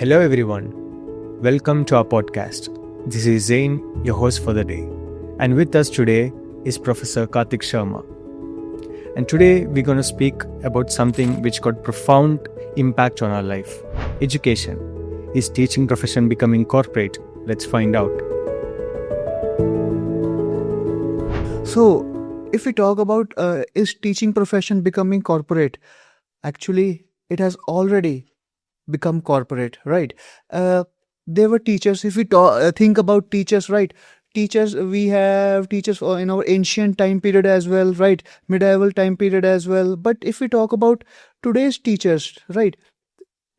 Hello everyone, welcome to our podcast. This is Zain, your host for the day. And with us today is Professor Karthik Sharma. And today we're going to speak about something which got profound impact on our life. Education. Is teaching profession becoming corporate? Let's find out. So, if we talk about is teaching profession becoming corporate, actually it has already become corporate, right? There were teachers. If we think about teachers, right? Teachers, we have teachers in our ancient time period as well, right? Medieval time period as well. But if we talk about today's teachers, right?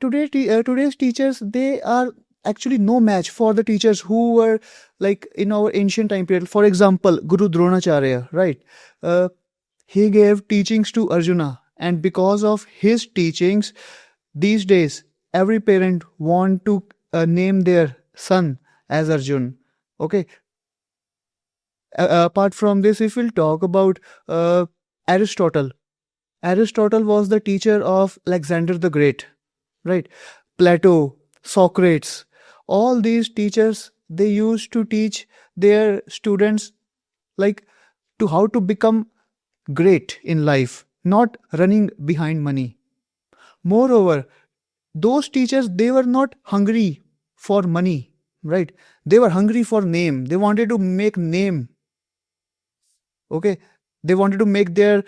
Today's teachers, they are actually no match for the teachers who were like in our ancient time period. For example, Guru Dronacharya, right? He gave teachings to Arjuna, and because of his teachings, these days every parent want to name their son as Arjun. Okay. Apart from this, if we'll talk about Aristotle, Aristotle was the teacher of Alexander the Great, right? Plato, Socrates, all these teachers, they used to teach their students like to how to become great in life, not running behind money. Moreover, those teachers, they were not hungry for money, right? They were hungry for name. They wanted to make name. Okay, they wanted to make their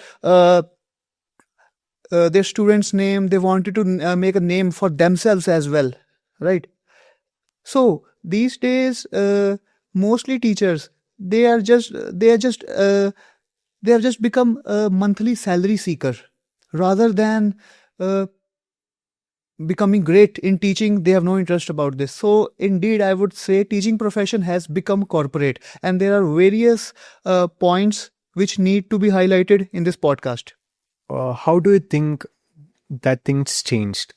students' name. They wanted to make a name for themselves as well, right? So these days, mostly teachers, they have just become a monthly salary seeker rather than becoming great in teaching. They have no interest about this. So indeed, I would say teaching profession has become corporate, and there are various points which need to be highlighted in this podcast. How do you think that things changed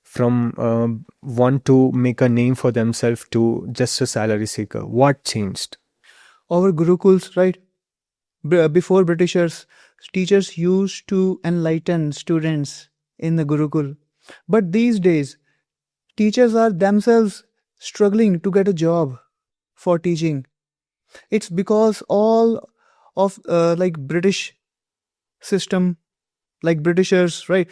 from want to make a name for themselves to just a salary seeker? What changed? Our gurukuls, right? Before Britishers, teachers used to enlighten students in the gurukul. But these days, teachers are themselves struggling to get a job for teaching. It's because all of like British system, like Britishers, right?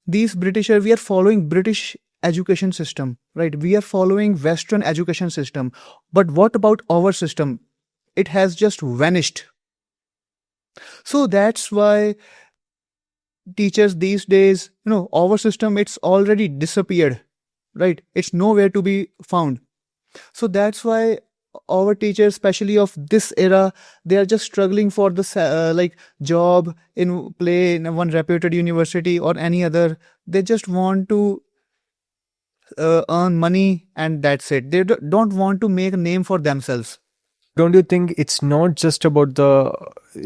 These Britishers, we are following British education system, right? We are following Western education system. But what about our system? It has just vanished. So that's why teachers these days, our system, it's already disappeared, right? It's nowhere to be found. So that's why our teachers, especially of this era, they are just struggling for the job in one reputed university or any other. They just want to earn money, and that's it. They don't want to make a name for themselves. Don't you think it's not just about the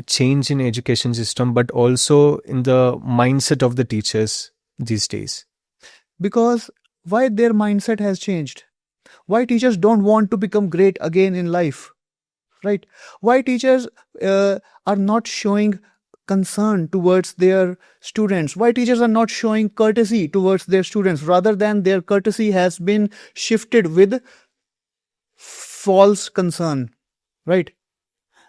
change in education system, but also in the mindset of the teachers these days? Because why their mindset has changed? Why teachers don't want to become great again in life, right? Why teachers are not showing concern towards their students? Why teachers are not showing courtesy towards their students? Rather than their courtesy has been shifted with false concern, right?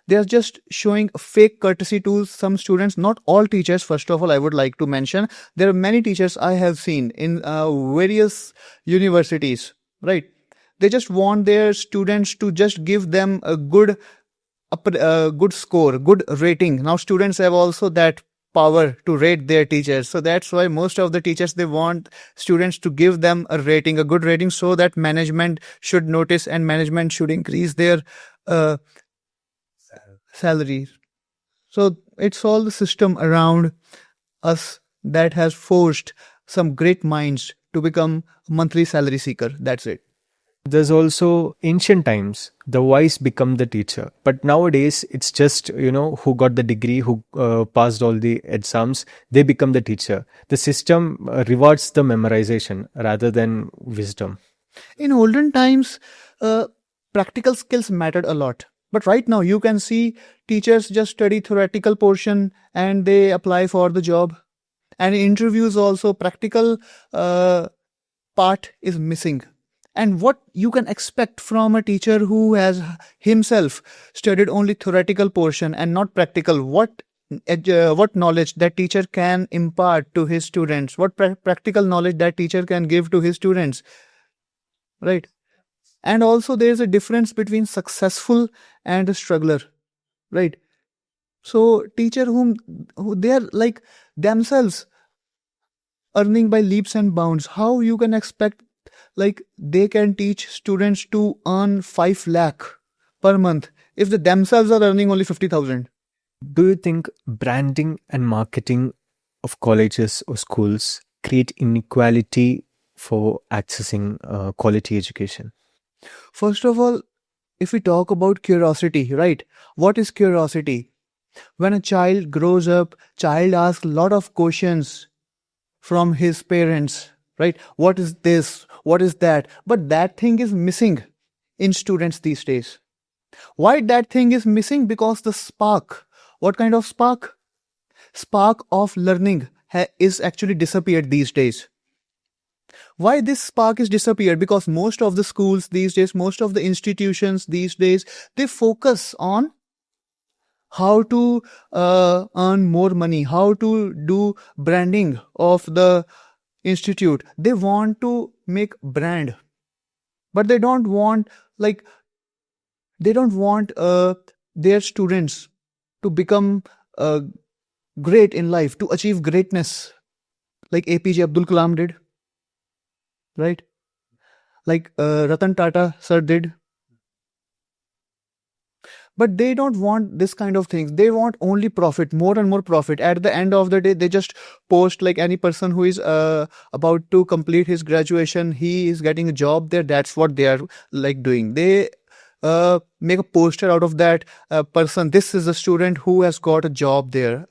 They are just showing fake courtesy to some students. Not all teachers, first of all, I would like to mention. There are many teachers I have seen in various universities, right? They just want their students to just give them a good score, good rating. Now students have also that power to rate their teachers. So that's why most of the teachers, they want students to give them a rating, a good rating, so that management should notice and management should increase their salaries. So it's all the system around us that has forced some great minds to become monthly salary seeker. That's it. There's also ancient times, the wise become the teacher. But nowadays, it's just, who got the degree, who passed all the exams, they become the teacher. The system rewards the memorization rather than wisdom. In olden times, practical skills mattered a lot. But right now, you can see teachers just study theoretical portion and they apply for the job. And in interviews also, practical part is missing. And what you can expect from a teacher who has himself studied only theoretical portion and not practical? What knowledge that teacher can impart to his students? What practical knowledge that teacher can give to his students? Right. And also there is a difference between successful and a struggler. Right. So teacher who they are like themselves earning by leaps and bounds, how you can expect like they can teach students to earn 5 lakh per month if they themselves are earning only 50,000? Do you think branding and marketing of colleges or schools create inequality for accessing quality education? First of all, if we talk about curiosity, right? What is curiosity? When a child grows up, child asks a lot of questions from his parents, right? What is this? What is that? But that thing is missing in students these days. Why that thing is missing? Because the spark. What kind of spark? Spark of learning is actually disappeared these days. Why this spark is disappeared? Because most of the schools these days, most of the institutions these days, they focus on how to earn more money, how to do branding of the institute. They want to make brand, but they don't want their students to become great in life, to achieve greatness like APJ Abdul Kalam did, right? Like Ratan Tata sir did. But they don't want this kind of things. They want only profit, more and more profit. At the end of the day, they just post like any person who is about to complete his graduation, he is getting a job there. That's what they are like doing. They make a poster out of that person. This is a student who has got a job there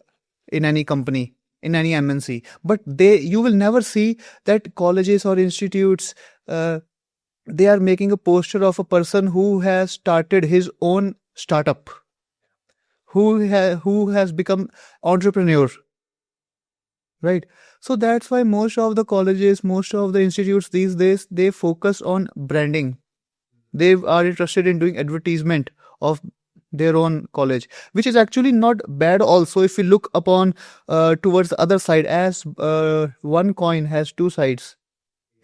in any company, in any MNC. But you will never see that colleges or institutes, they are making a poster of a person who has started his own startup, who has become entrepreneur, right? So that's why most of the colleges, most of the institutes these days, they focus on branding. They are interested in doing advertisement of their own college, which is actually not bad also if you look upon towards the other side, as one coin has two sides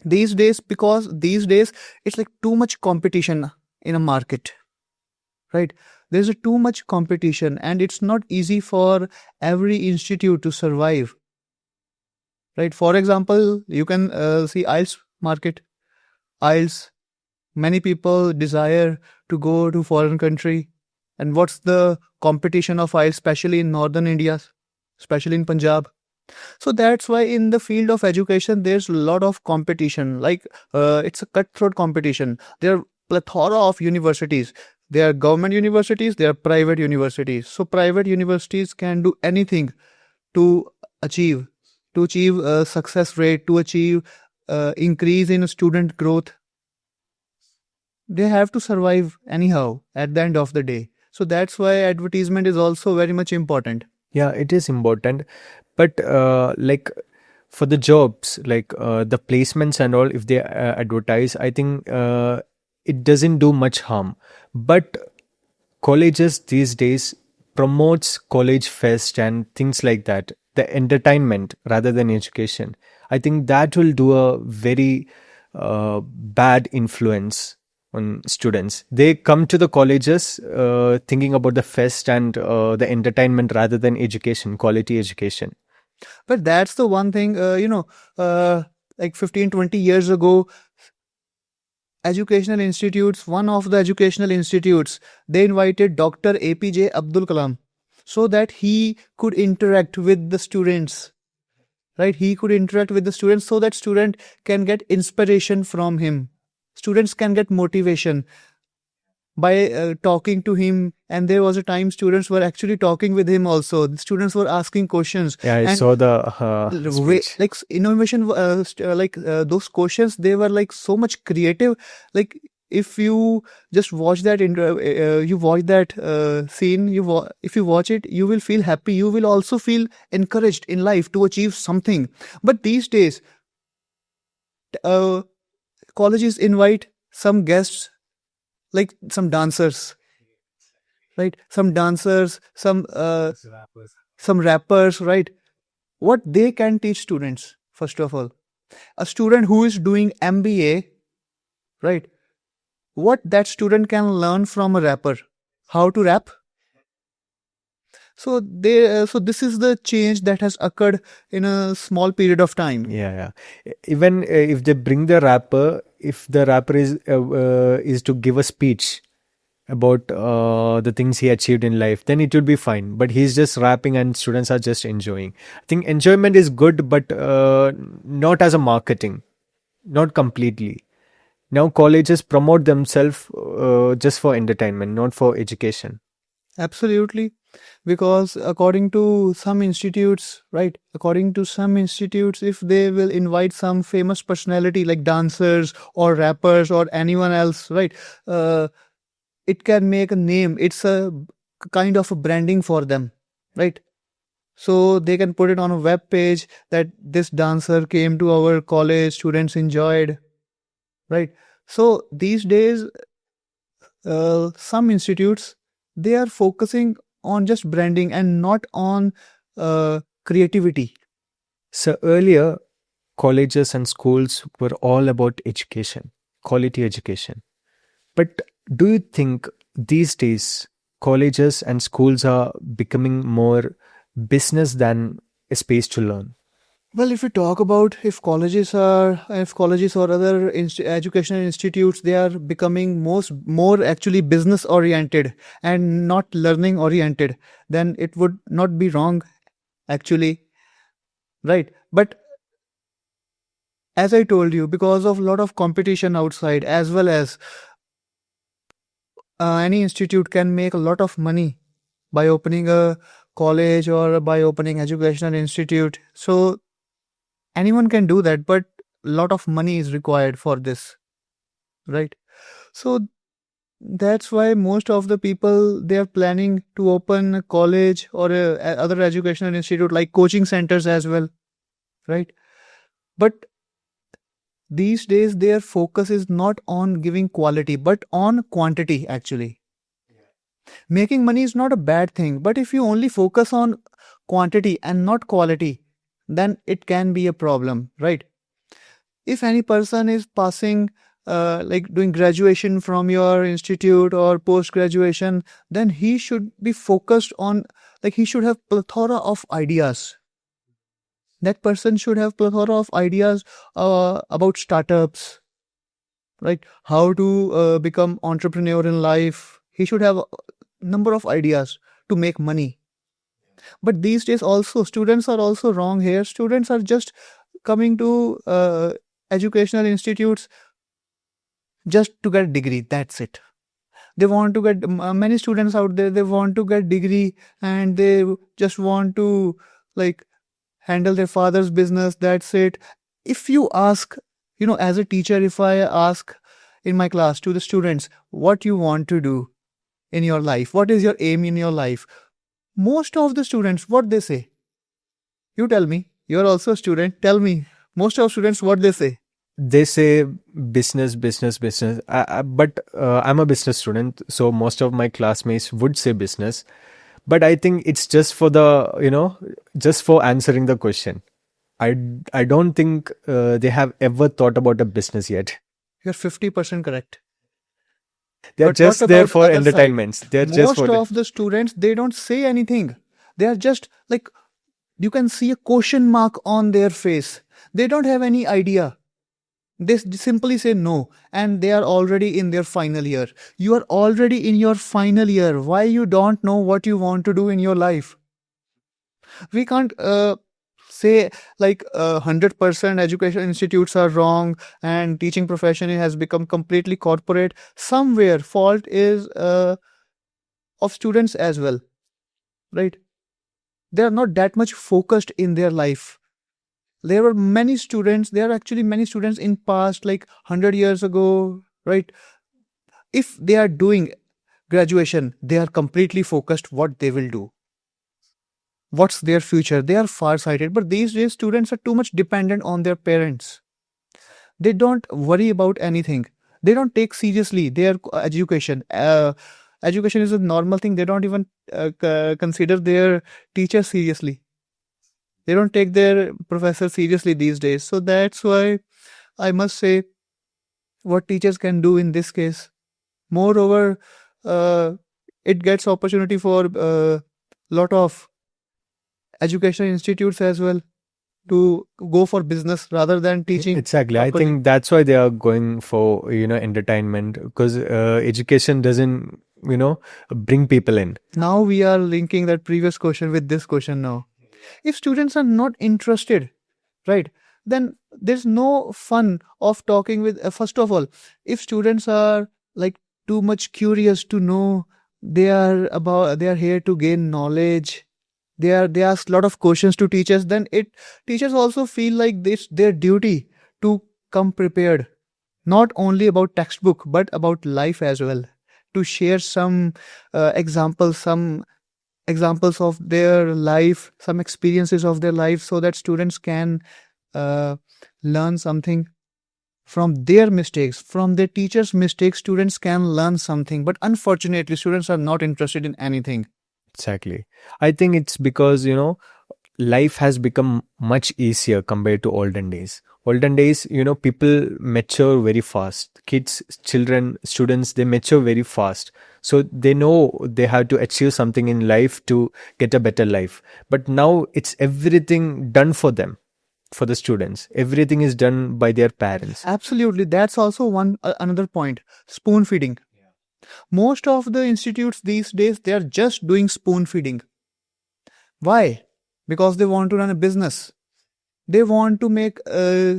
these days, because these days it's like too much competition in a market, right? There's a too much competition and it's not easy for every institute to survive, right? For example, you can see IELTS market. IELTS, many people desire to go to foreign country. And what's the competition of IELTS, especially in northern India, especially in Punjab? So that's why in the field of education, there's a lot of competition. Like it's a cutthroat competition. There are plethora of universities. There are government universities, there are private universities. So private universities can do anything to achieve a success rate, to achieve increase in student growth. They have to survive anyhow at the end of the day. So that's why advertisement is also very much important. Yeah, it is important. But like for the jobs, like the placements and all, if they advertise, I think it doesn't do much harm. But colleges these days promotes college fest and things like that, the entertainment rather than education. I think that will do a very bad influence on students. They come to the colleges thinking about the fest and the entertainment rather than education, quality education. But that's the one thing, like 15-20 years ago, educational institutes, one of the educational institutes, they invited Dr. APJ Abdul Kalam so that he could interact with the students, right? He could interact with the students so that student can get inspiration from him. Students can get motivation by talking to him. And there was a time students were actually talking with him also. The students were asking questions. Yeah, I saw the speech. Like innovation, those questions, they were like so much creative. Like if you just watch that, you watch that scene, if you watch it, you will feel happy. You will also feel encouraged in life to achieve something. But these days, colleges invite some guests, like some dancers, right? Some dancers, some rappers, right? What they can teach students, first of all. A student who is doing MBA, right? What that student can learn from a rapper? How to rap? So this is the change that has occurred in a small period of time. Yeah. Even if they bring the rapper, if the rapper is to give a speech about the things he achieved in life, then it will be fine. But he's just rapping and students are just enjoying. I think enjoyment is good, but not as a marketing, not completely. Now colleges promote themselves just for entertainment, not for education. Absolutely. Because according to some institutes, right? According to some institutes, if they will invite some famous personality like dancers or rappers or anyone else, right? It can make a name. It's a kind of a branding for them, right? So they can put it on a web page that this dancer came to our college, students enjoyed, right? So these days, some institutes, they are focusing on just branding and not on creativity. So earlier, colleges and schools were all about education, quality education. But do you think these days colleges and schools are becoming more business than a space to learn? Well, if we talk about if colleges or other educational institutes, they are becoming more actually business oriented and not learning oriented, then it would not be wrong, actually, right? But as I told you, because of a lot of competition outside, as well as any institute can make a lot of money by opening a college or by opening educational institute. So anyone can do that, but a lot of money is required for this, right? So that's why most of the people, they are planning to open a college or other educational institute like coaching centers as well, right? But these days their focus is not on giving quality but on quantity, actually. Making money is not a bad thing, but if you only focus on quantity and not quality, then it can be a problem, right? If any person is passing, like doing graduation from your institute or post graduation, then he should be focused on, like, he should have plethora of ideas. That person should have plethora of ideas about startups, right? How to become entrepreneur in life. He should have a number of ideas to make money. But these days also, students are also wrong here. Students are just coming to educational institutes just to get a degree. That's it. They want to get, many students out there, they want to get degree and they just want to, like, handle their father's business. That's it. If you ask, as a teacher, if I ask in my class to the students, what you want to do in your life, what is your aim in your life, most of the students, what they say? You tell me. You're also a student. Tell me. Most of students, what they say? They say business. But I'm a business student, so most of my classmates would say business. But I think it's just for just for answering the question. I don't think they have ever thought about a business yet. You're 50% correct. They're But just what there about for other side? entertainments. They're just Most for of the students, they don't say anything. They are just like, you can see a question mark on their face. They don't have any idea. They simply say no, and they are already in their final year. You are already in your final year. Why you don't know what you want to do in your life? We can't say like 100% education institutes are wrong and teaching profession has become completely corporate. Somewhere fault is of students as well, right? They are not that much focused in their life. There are actually many students in past, like 100 years ago, right? If they are doing graduation, they are completely focused what they will do, what's their future. They are far sighted. But these days students are too much dependent on their parents. They don't worry about anything. They don't take seriously their education. Education is a normal thing. They don't even consider their teachers seriously. They don't take their professor seriously these days. So that's why I must say what teachers can do in this case. Moreover, it gets opportunity for lot of education institutes as well to go for business rather than teaching. Exactly. I properly. think that's why they are going for, entertainment, because education doesn't, bring people in. Now we are linking that previous question with this question now. If students are not interested, right, then there's no fun of talking with. First of all, if students are like too much curious to know, they are here to gain knowledge. They ask a lot of questions to teachers. Then teachers also feel like this their duty to come prepared, not only about textbook but about life as well, to share some examples of their life, some experiences of their life, so that students can learn something from their mistakes, from their teachers' mistakes. Students can learn something, but unfortunately, students are not interested in anything. Exactly. I think it's because, life has become much easier compared to olden days. Olden days, people mature very fast. Kids, children, students, they mature very fast. So they know they have to achieve something in life to get a better life. But now it's everything done for them, for the students. Everything is done by their parents. Absolutely, that's also another point. Spoon feeding. Most of the institutes these days, they are just doing spoon feeding. Why? Because they want to run a business. They want to make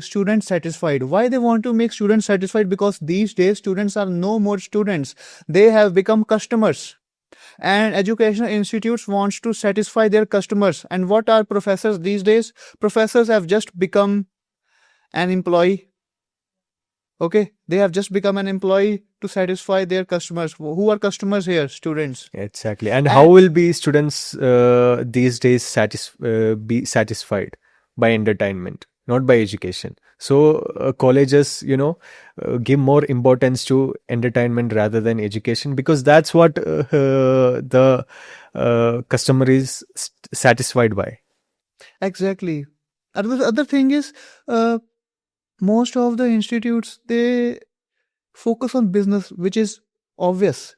students satisfied. Why they want to make students satisfied? Because these days students are no more students. They have become customers. And educational institutes wants to satisfy their customers. And what are professors these days? Professors have just become an employee. Okay, they have just become an employee to satisfy their customers. Who are customers here? Students. Exactly. And how will be students these days be satisfied? By entertainment, not by education. So colleges, give more importance to entertainment rather than education, because that's what the customer is satisfied by. Exactly. Other thing is, most of the institutes, they focus on business, which is obvious,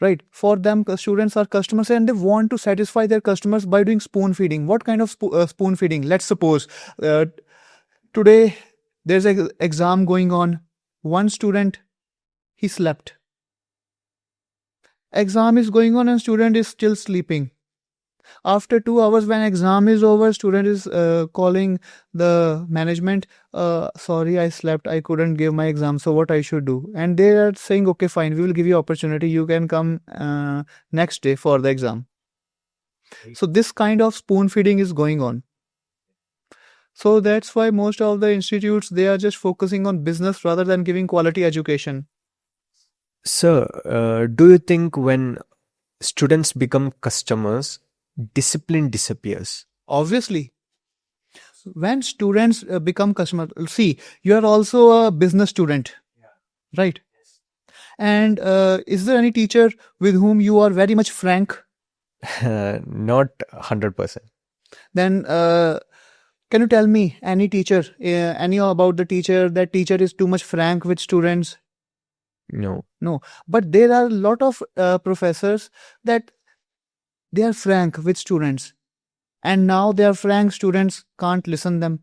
right? For them, students are customers and they want to satisfy their customers by doing spoon feeding. What kind of spoon feeding? Let's suppose today there's an exam going on. One student, he slept. Exam is going on and student is still sleeping. After 2 hours, when exam is over, student is calling the management, sorry, I slept, I couldn't give my exam, so what I should do? And they are saying, okay, fine, we will give you opportunity, you can come next day for the exam. So this kind of spoon feeding is going on. So that's why most of the institutes, they are just focusing on business rather than giving quality education. Sir, do you think when students become customers, discipline disappears? Obviously, when students become customers, see, you are also a business student, right? And is there any teacher with whom you are very much frank? Not 100%. Then can you tell me any teacher, any about the teacher, that teacher is too much frank with students? No. No. But there are a lot of professors that they are frank with students. And now they are frank, students can't listen them.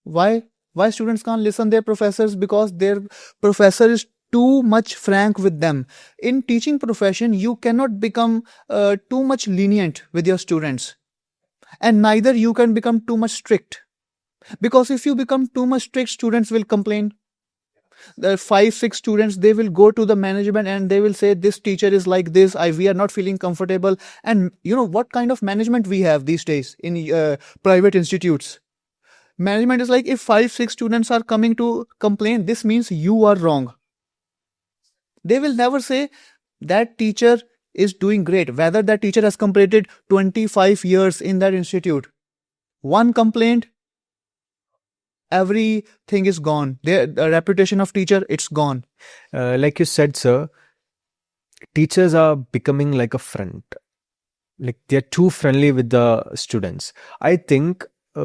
Why? Why students can't listen their professors? Because their professor is too much frank with them. In teaching profession, you cannot become too much lenient with your students. And neither you can become too much strict. Because if you become too much strict, students will complain. The 5-6 students, they will go to the management and they will say, this teacher is like this, we are not feeling comfortable. And you know what kind of management we have these days in private institutes? Management is like, if 5-6 students are coming to complain, this means you are wrong. They will never say that teacher is doing great, whether that teacher has completed 25 years in that institute. One complaint, everything is gone. The reputation of teacher, it's gone. Like you said, sir, teachers are becoming like a friend. Like they're too friendly with the students. I think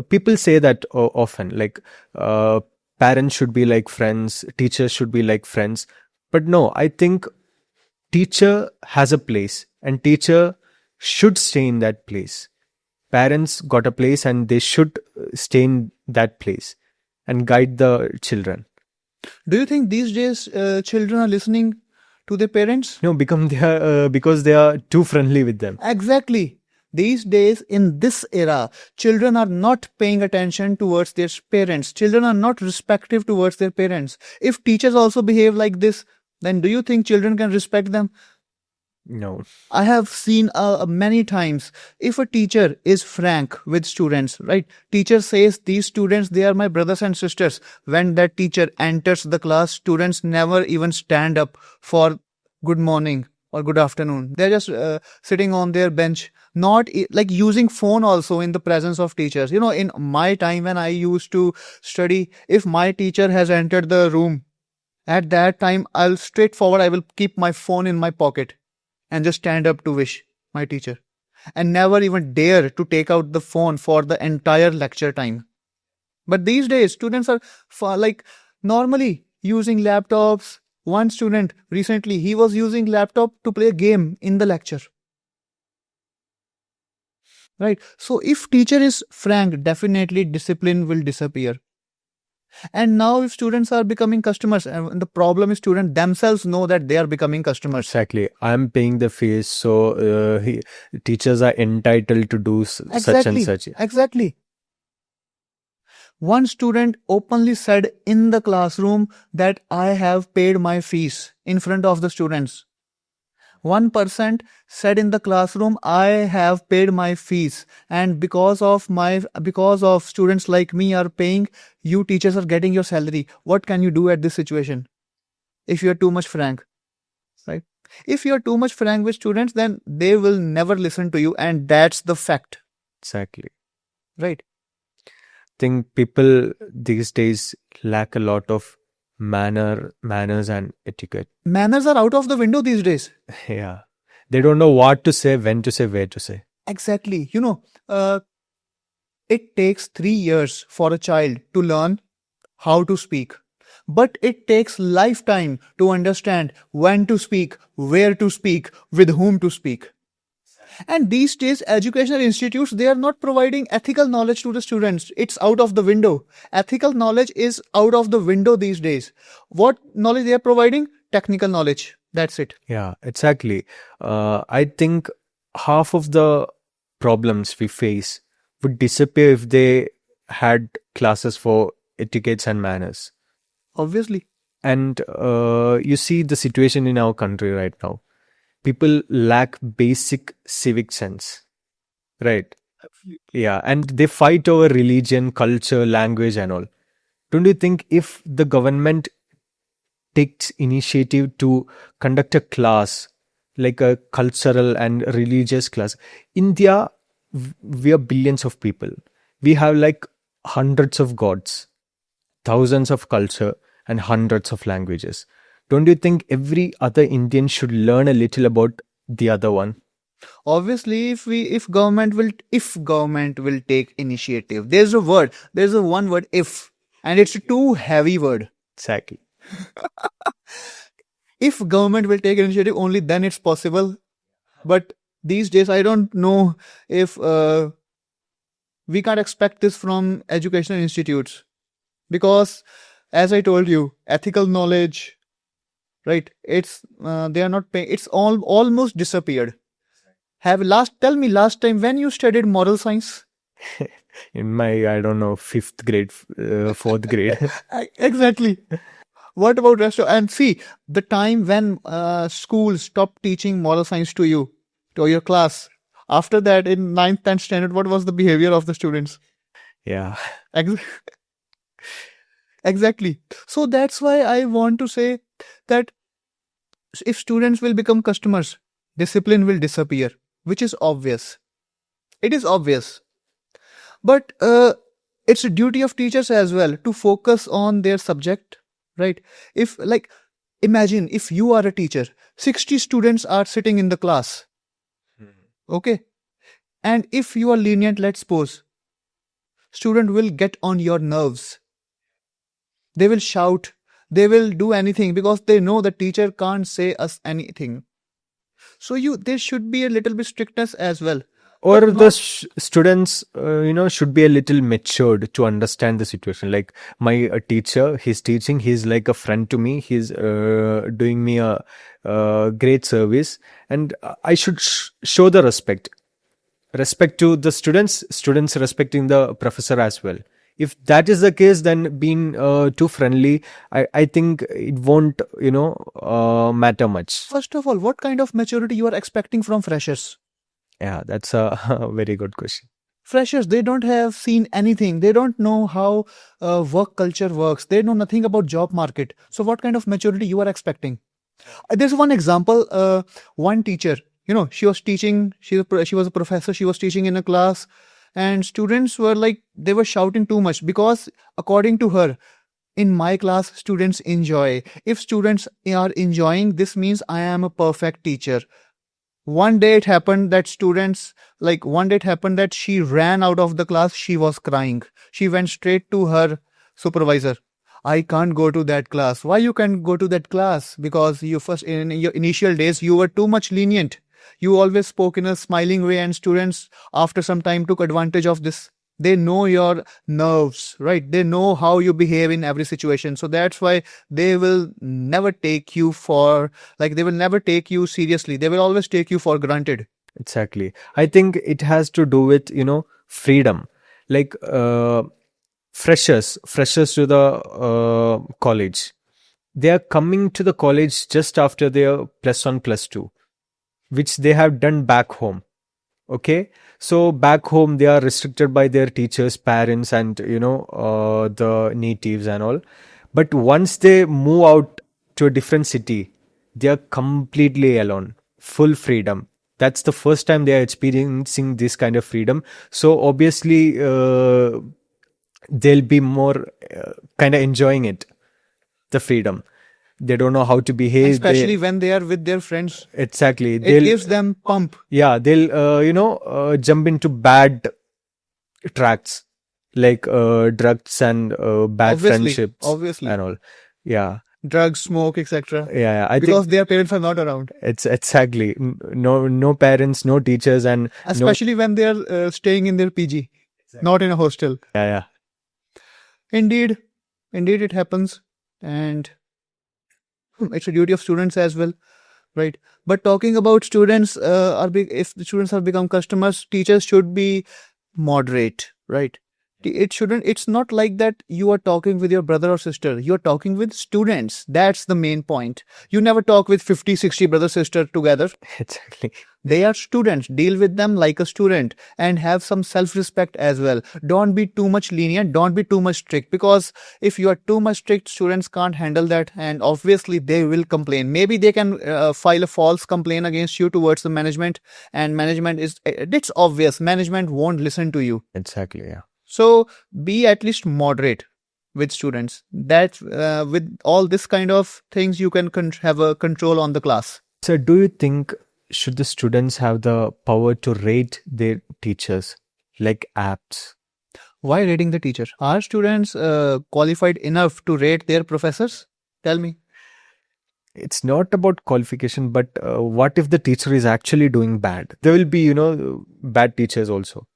people say that often, like parents should be like friends, teachers should be like friends. But no, I think teacher has a place and teacher should stay in that place. Parents got a place and they should stay in that place and guide the children. Do you think these days children are listening to their parents? No, because they are too friendly with them. Exactly. These days, in this era, children are not paying attention towards their parents. Children are not respectful towards their parents. If teachers also behave like this, then do you think children can respect them? No. I have seen many times, if a teacher is frank with students, right? Teacher says, these students, they are my brothers and sisters. When that teacher enters the class, students never even stand up for good morning or good afternoon. They're just sitting on their bench, not like using phone also in the presence of teachers. In my time when I used to study, if my teacher has entered the room, at that time, I will keep my phone in my pocket and just stand up to wish my teacher, and never even dare to take out the phone for the entire lecture time. But these days, students are normally using laptops. One student recently, he was using laptop to play a game in the lecture. Right? So if teacher is frank, definitely discipline will disappear. And now if students are becoming customers, and the problem is students themselves know that they are becoming customers. Exactly. I'm paying the fees, so teachers are entitled to do such and such. Exactly. One student openly said in the classroom that I have paid my fees in front of the students. 1% said in the classroom, I have paid my fees, and because of students like me are paying, you teachers are getting your salary. What can you do at this situation? If you are too much frank, right? If you are too much frank with students, then they will never listen to you, and that's the fact. Exactly. Right. I think people these days lack a lot of manners and etiquette. Manners are out of the window these days. Yeah. They don't know what to say, when to say, where to say. Exactly. It takes 3 years for a child to learn how to speak. But it takes lifetime to understand when to speak, where to speak, with whom to speak. And these days, educational institutes, they are not providing ethical knowledge to the students. It's out of the window. Ethical knowledge is out of the window these days. What knowledge they are providing? Technical knowledge. That's it. Yeah, exactly. I think half of the problems we face would disappear if they had classes for etiquettes and manners. Obviously. And you see the situation in our country right now. People lack basic civic sense, right? Yeah, and they fight over religion, culture, language, and all. Don't you think if the government takes initiative to conduct a class, like a cultural and religious class? India, we are billions of people. We have like hundreds of gods, thousands of culture, and hundreds of languages. Don't you think every other Indian should learn a little about the other one? Obviously, if government will take initiative. There's a one word, if, and it's a too heavy word. Exactly. If government will take initiative, only then it's possible. But these days, I don't know if we can't expect this from educational institutes, because, as I told you, ethical knowledge, right? It's they are not paying. It's almost disappeared. Tell me last time when you studied moral science? In my, I don't know, 5th grade, 4th grade. Exactly. What about rest of, and see, the time when schools stopped teaching moral science to you, to your class. After that, in 9th, 10th standard, what was the behavior of the students? Yeah. Exactly. So that's why I want to say that if students will become customers, discipline will disappear, which is obvious. It is obvious. But it's a duty of teachers as well to focus on their subject, right? If like, imagine if you are a teacher, 60 students are sitting in the class, okay, and if you are lenient, let's suppose, student will get on your nerves. They will shout, they will do anything because they know the teacher can't say us anything. So there should be a little bit strictness as well. Or But the not- students should be a little matured to understand the situation. Like my teacher, he's teaching, he's like a friend to me, he's doing me a great service, and I should show the respect to the students respecting the professor as well. If that is the case, then being too friendly, I think it won't matter much. First of all, what kind of maturity you are expecting from freshers? Yeah, that's a very good question. Freshers, they don't have seen anything. They don't know how work culture works. They know nothing about job market. So what kind of maturity you are expecting? There's one example. One teacher, she was teaching. She was a professor. She was teaching in a class, and students were like, they were shouting too much because according to her, in my class, students enjoy. If students are enjoying, this means I am a perfect teacher. One day it happened that she ran out of the class. She was crying. She went straight to her supervisor. I can't go to that class. Why you can't go to that class? Because in your initial days, you were too much lenient. You always spoke in a smiling way, and students after some time took advantage of this. They know your nerves, right? They know how you behave in every situation. So that's why they will never take you seriously. They will always take you for granted. Exactly. I think it has to do with, freedom. Like freshers to the college. They are coming to the college just after their +1, +2, which they have done back home. Okay. So back home, they are restricted by their teachers, parents, and, the natives and all. But once they move out to a different city, they are completely alone, full freedom. That's the first time they are experiencing this kind of freedom. So obviously, they'll be more kind of enjoying it, the freedom. They don't know how to behave. Especially when they are with their friends. Exactly. It gives them pump. Yeah, they'll jump into bad tracks like drugs and bad friendships Obviously. and all. Yeah. Drugs, smoke, etc. Yeah, I Because think their parents are not around. it's exactly no parents, no teachers, and Especially when they are staying in their PG, not in a hostel. yeah. Indeed, it happens, and it's a duty of students as well, right? But talking about students, if the students have become customers, teachers should be moderate, right? It's not like that you are talking with your brother or sister. You're talking with students. That's the main point. You never talk with 50, 60 brother, sister together. Exactly. They are students. Deal with them like a student and have some self-respect as well. Don't be too much lenient. Don't be too much strict, because if you are too much strict, students can't handle that, and obviously they will complain. Maybe they can file a false complaint against you towards the management, and it's obvious management won't listen to you. Exactly. Yeah. So be at least moderate with students. That with all this kind of things, you can have a control on the class. So, do you think should the students have the power to rate their teachers, like apps? Why rating the teacher? Are students qualified enough to rate their professors? Tell me. It's not about qualification, but what if the teacher is actually doing bad? There will be, bad teachers also,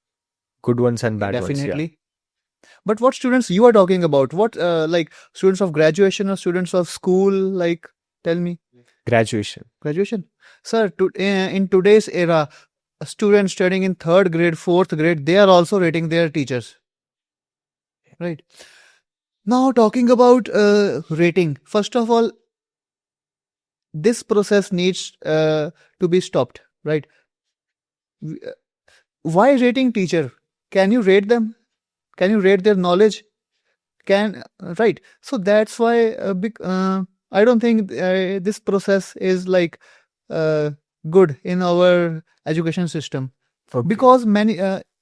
good ones and bad ones. Definitely. Yeah. But what students you are talking about? What like students of graduation or students of school? Like, tell me. Graduation. Sir, in today's era, a student studying in 3rd grade, 4th grade, they are also rating their teachers. Right. Now, talking about rating, first of all, this process needs to be stopped, right? Why rating teacher? Can you rate them? Can you rate their knowledge? Right. So that's why I don't think this process is like good in our education system. Okay. Because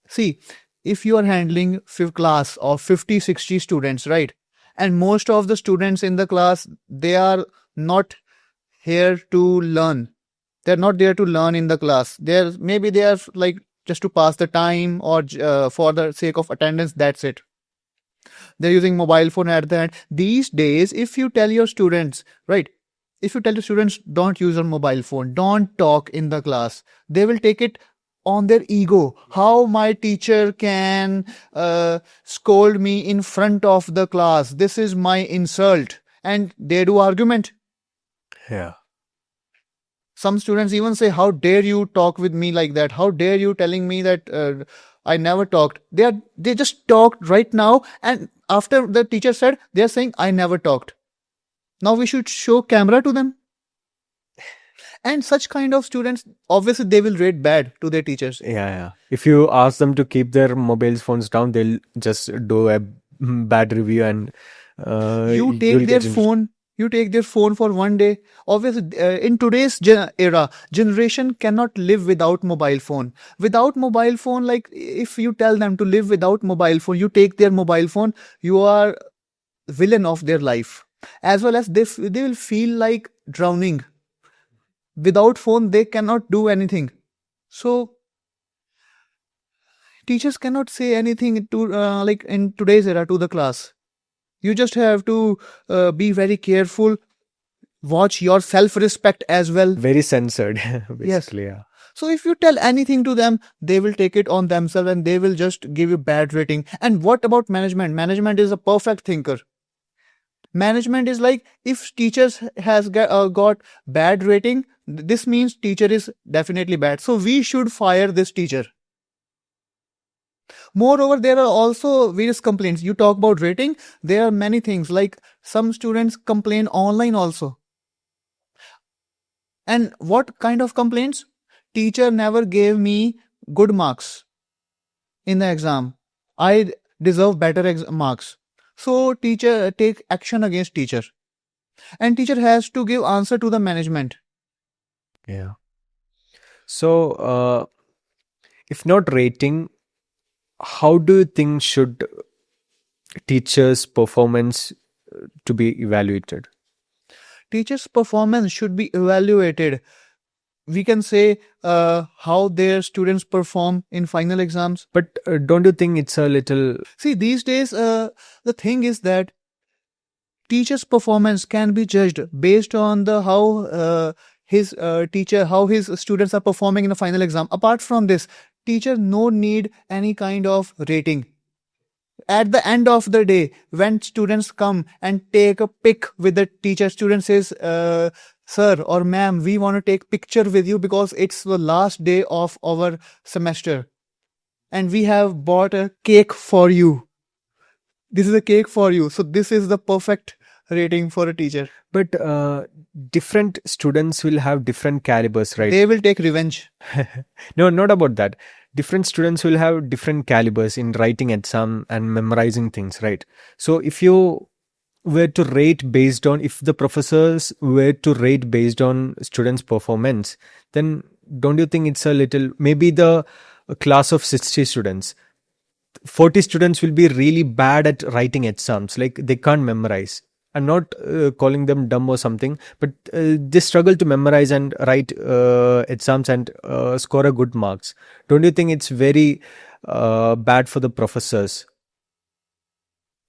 see, if you are handling class of 50, 60 students, right? And most of the students in the class, they are not here to learn. They're not there to learn in the class. Maybe they are like just to pass the time or for the sake of attendance. That's it. They're using mobile phone at the end. These days, if you tell your students, right? If you tell the students, don't use a mobile phone, don't talk in the class, they will take it on their ego. How my teacher can scold me in front of the class? This is my insult. And they do argument. Yeah. Some students even say, how dare you talk with me like that? How dare you telling me that I never talked? They just talked right now, and after the teacher said, they are saying, I never talked. Now we should show camera to them. And such kind of students, obviously they will rate bad to their teachers. Yeah. If you ask them to keep their mobile phones down, they'll just do a bad review, and You take their phone. You take their phone for one day. Obviously, in today's generation cannot live without mobile phone. Without mobile phone, like if you tell them to live without mobile phone, you take their mobile phone, you are villain of their life. As well as they will feel like drowning. Without phone, they cannot do anything. So teachers cannot say anything to like in today's era to the class. You just have to be very careful. Watch your self-respect as well. Very censored, basically. Yes. Yeah. So if you tell anything to them, they will take it on themselves and they will just give you bad rating. And what about management? Management is a perfect thinker. Management is like, if teachers has got bad rating, this means teacher is definitely bad. So we should fire this teacher. Moreover, there are also various complaints. You talk about rating. There are many things, like some students complain online also. And what kind of complaints? Teacher never gave me good marks in the exam. I deserve better marks. So teacher take action against teacher. And teacher has to give answer to the management. Yeah. So, if not rating, how do you think should teachers' performance to be evaluated? Teachers' performance should be evaluated. We can say how their students perform in final exams. But don't you think it's a little... See, these days, the thing is that teacher's performance can be judged based on the how his students are performing in a final exam. Apart from this, teacher no need any kind of rating. At the end of the day, when students come and take a pic with the teacher, student says, sir or ma'am, we want to take picture with you because it's the last day of our semester and we have bought a cake for you. This is a cake for you. So this is the perfect rating for a teacher. But different students will have different calibers, right? They will take revenge. No, not about that. Different students will have different calibers in writing exam and memorizing things, right? So if you were to rate based on, if the professors were to rate based on students' performance, then don't you think it's a little, maybe the class of 60 students, 40 students will be really bad at writing exams, like they can't memorize. I'm not calling them dumb or something, but they struggle to memorize and write exams and score a good marks. Don't you think it's very bad for the professors?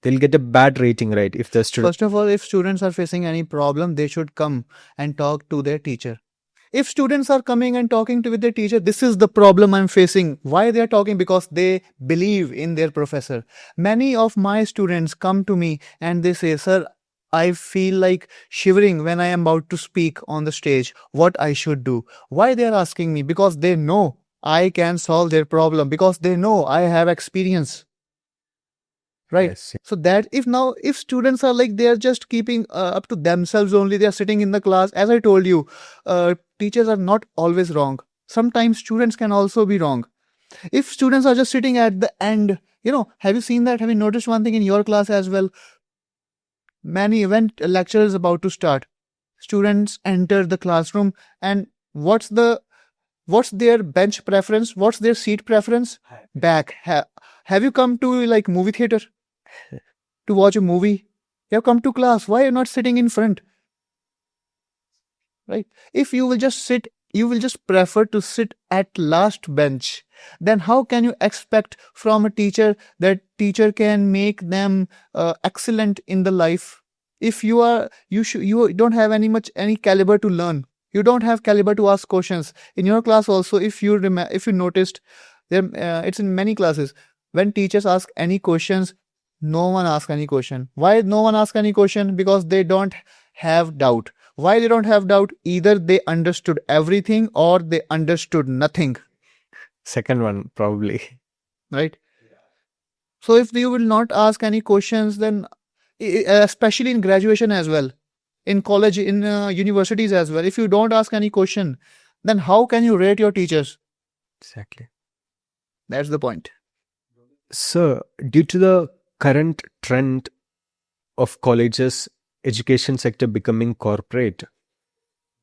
They'll get a bad rating, right? If the First of all, if students are facing any problem, they should come and talk to their teacher. If students are coming and talking with their teacher, this is the problem I'm facing. Why they are talking? Because they believe in their professor. Many of my students come to me and they say, sir, I feel like shivering when I am about to speak on the stage. What I should do? Why they are asking me? Because they know I can solve their problem. Because they know I have experience. Right? Yes. So that if students are like, they are just keeping up to themselves only, they are sitting in the class. As I told you, teachers are not always wrong. Sometimes students can also be wrong. If students are just sitting at the end, have you seen that? Have you noticed one thing in your class as well? When lecture is about to start, students enter the classroom, and what's the What's their bench preference? What's their seat preference? Back. Have you come to like movie theater to watch a movie? You have come to class. Why are you not sitting in front? Right? If you will just sit, you will just prefer to sit at last bench. Then how can you expect from a teacher that teacher can make them excellent in the life? If you don't have any caliber to learn, you don't have caliber to ask questions in your class. Also, if you noticed, there it's in many classes when teachers ask any questions, no one asks any question. Why no one asks any question? Because they don't have doubt. Why they don't have doubt? Either they understood everything or they understood nothing. Second one, probably. Right? So if you will not ask any questions, then especially in graduation as well, in college, in universities as well, if you don't ask any question, then how can you rate your teachers? Exactly. That's the point. So, due to the current trend of colleges, education sector becoming corporate,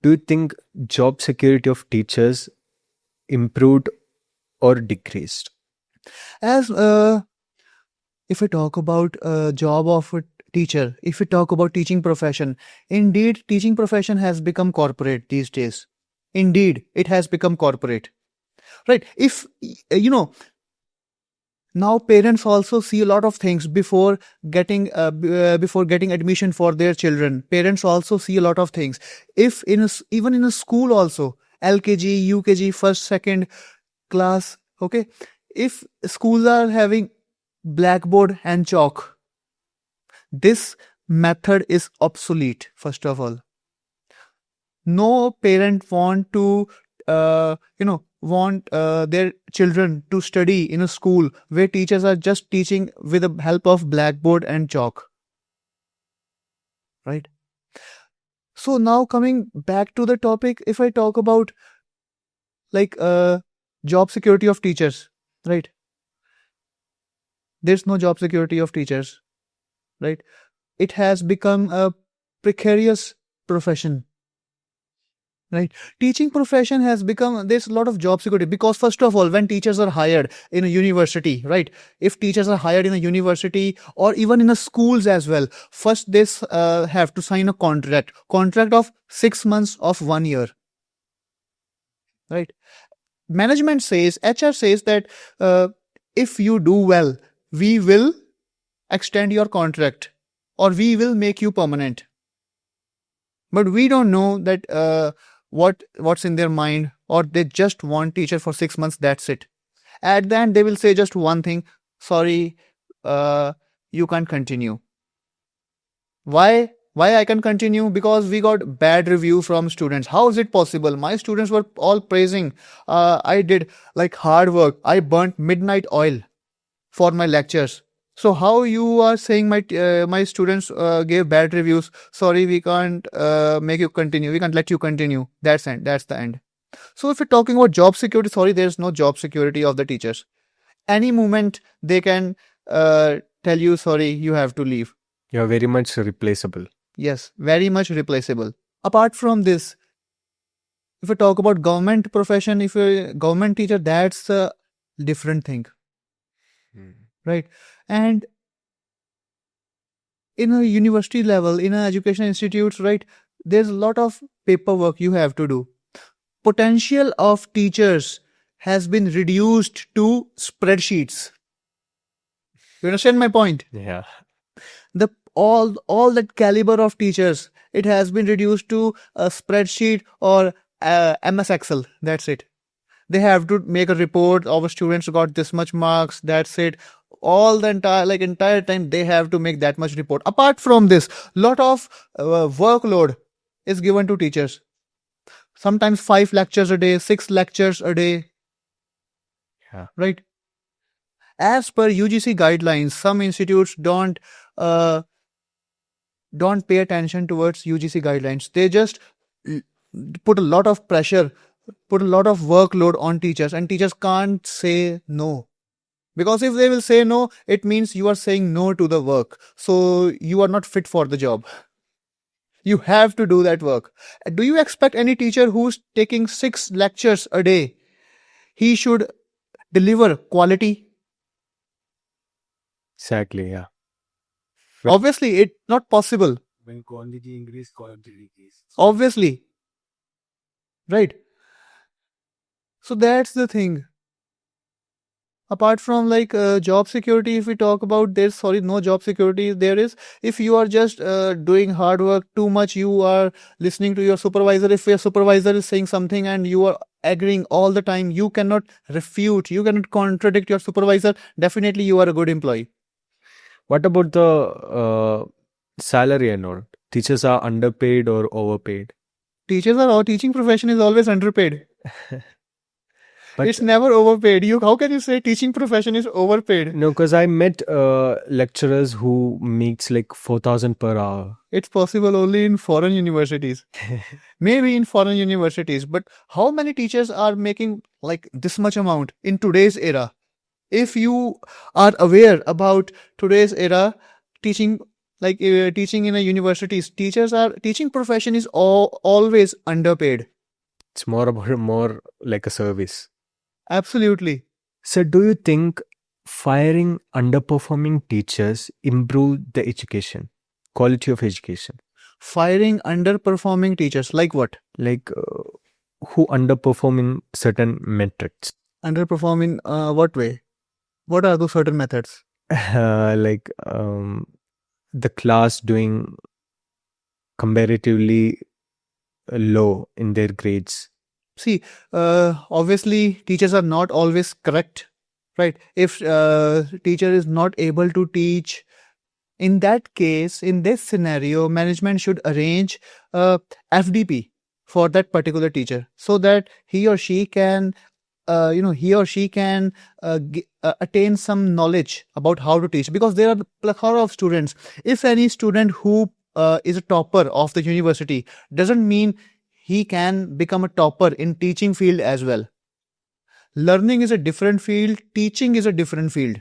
do you think job security of teachers improved or decreased? As if we talk about job of a teacher, if we talk about teaching profession, indeed teaching profession has become corporate these days. Indeed, it has become corporate. Right? If now parents also see a lot of things before getting admission for their children. Parents also see a lot of things. If even in a school also, LKG, UKG, first, second class, okay, if schools are having blackboard and chalk, this method is obsolete. First of all, no parent want to want their children to study in a school where teachers are just teaching with the help of blackboard and chalk. Right? So now coming back to the topic, if I talk about like job security of teachers, right? There's no job security of teachers, right? It has become a precarious profession. Right. Teaching profession has become, there's a lot of job security because first of all, when teachers are hired in a university, right? If teachers are hired in a university or even in a schools as well, first they have to sign a contract of 6 months of 1 year. Right. Management says, HR says that if you do well, we will extend your contract or we will make you permanent. But we don't know that what's in their mind, or they just want teacher for 6 months, that's it. At the end they will say just one thing, sorry, you can't continue. Why I can continue? Because we got bad review from students. How is it possible? My students were all praising, I did like hard work, I burnt midnight oil for my lectures. So how you are saying my students gave bad reviews? Sorry, we can't make you continue. We can't let you continue. That's the end. So if you're talking about job security, sorry, there's no job security of the teachers. Any moment they can tell you, sorry, you have to leave. You're very much replaceable. Yes, very much replaceable. Apart from this, if we talk about government profession, if you're a government teacher, that's a different thing. Right? And in a university level, in an educational institutes, right, there's a lot of paperwork you have to do. Potential of teachers has been reduced to spreadsheets. You understand my point? Yeah. All that caliber of teachers, it has been reduced to a spreadsheet or MS Excel. That's it. They have to make a report. Our students got this much marks. That's it. All the entire time they have to make that much report. Apart from this, lot of workload is given to teachers. Sometimes 5 lectures a day, 6 lectures a day. Yeah. Right. As per UGC guidelines, some institutes don't pay attention towards UGC guidelines. They just put a lot of pressure, put a lot of workload on teachers, and teachers can't say no. Because if they will say no, it means you are saying no to the work. So you are not fit for the job. You have to do that work. Do you expect any teacher who's taking 6 lectures a day, he should deliver quality? Exactly, yeah. Well- Obviously, it's not possible. When quantity increase, quality decrease. Obviously. Right. So that's the thing. Apart from like job security, if we talk about, there's no job security. There is, if you are just doing hard work too much, you are listening to your supervisor. If your supervisor is saying something and you are agreeing all the time, you cannot refute, you cannot contradict your supervisor. Definitely you are a good employee. What about the salary and all? Teachers are underpaid or overpaid? Teaching profession is always underpaid. But It's never overpaid. How can you say teaching profession is overpaid? no, because I met lecturers who makes like 4,000 per hour. It's possible only in foreign universities. Maybe in foreign universities, but how many teachers are making like this much amount in today's era? If you are aware about today's era, teaching teaching in a universities, teaching profession is always underpaid. It's more like a service. Absolutely. So, do you think firing underperforming teachers improve the education, quality of education? Firing underperforming teachers, like what? Like who underperform in certain metrics? Underperform in what way? What are those certain methods? Like the class doing comparatively low in their grades. See, obviously teachers are not always correct, right? If teacher is not able to teach, in that case, in this scenario, management should arrange FDP for that particular teacher, so that he or she can attain some knowledge about how to teach, because there are a plethora of students. If any student who is a topper of the university, doesn't mean he can become a topper in teaching field as well. Learning is a different field, teaching is a different field.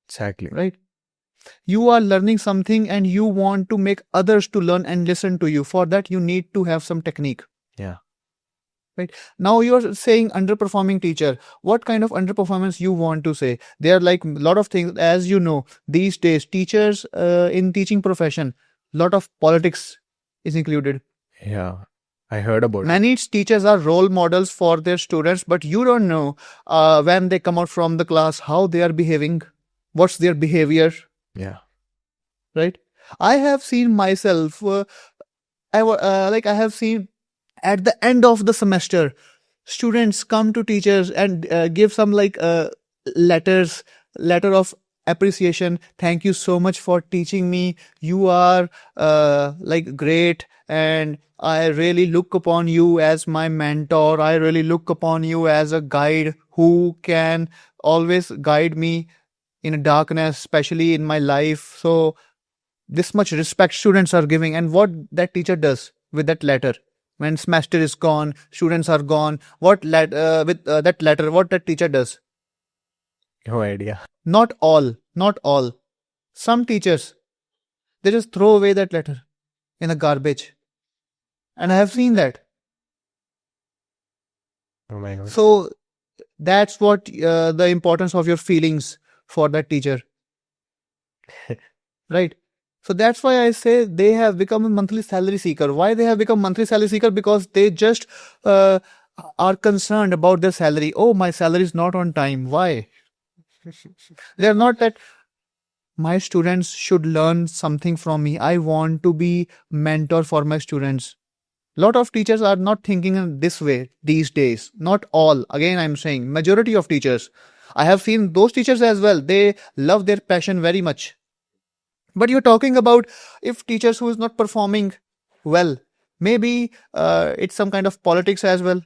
Exactly. Right? You are learning something and you want to make others to learn and listen to you. For that, you need to have some technique. Yeah. Right. Now you're saying underperforming teacher. What kind of underperformance you want to say? There are like a lot of things, as you know, these days, teachers in teaching profession, lot of politics is included. Yeah. I heard about it. Many teachers are role models for their students, but you don't know when they come out from the class, how they are behaving, what's their behavior. Yeah. Right. I have seen myself, I have seen at the end of the semester, students come to teachers and give some letter of appreciation. Thank you so much for teaching me. You are great, and I really look upon you as my mentor. I really look upon you as a guide who can always guide me in a darkness, especially in my life. So this much respect students are giving. And what that teacher does with that letter, when semester is gone, students are gone, with that letter, what that teacher does? No idea. Not all. Some teachers, they just throw away that letter in the garbage. And I have seen that. Oh my God. So that's what the importance of your feelings for that teacher. Right. So that's why I say they have become a monthly salary seeker. Why they have become monthly salary seeker? Because they just are concerned about their salary. Oh, my salary is not on time. Why? They're not that my students should learn something from me. I want to be mentor for my students. Lot of teachers are not thinking in this way these days. Not all. Again, I'm saying majority of teachers. I have seen those teachers as well. They love their passion very much. But you're talking about if teachers who is not performing well, maybe it's some kind of politics as well.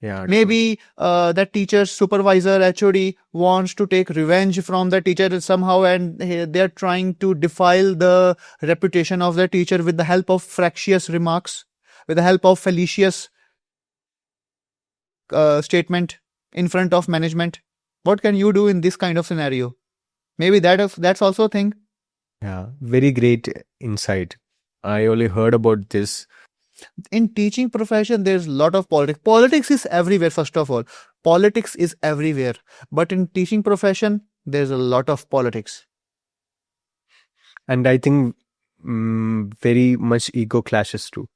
Yeah. Maybe that teacher's supervisor, HOD, wants to take revenge from the teacher somehow, and they're trying to defile the reputation of the teacher with the help of fractious remarks, with the help of fallacious statement in front of management. What can you do in this kind of scenario? Maybe that's also a thing. Yeah. Very great insight. I only heard about this. In teaching profession, there's a lot of politics. Politics is everywhere, first of all. Politics is everywhere. But in teaching profession, there's a lot of politics. And I think very much ego clashes too.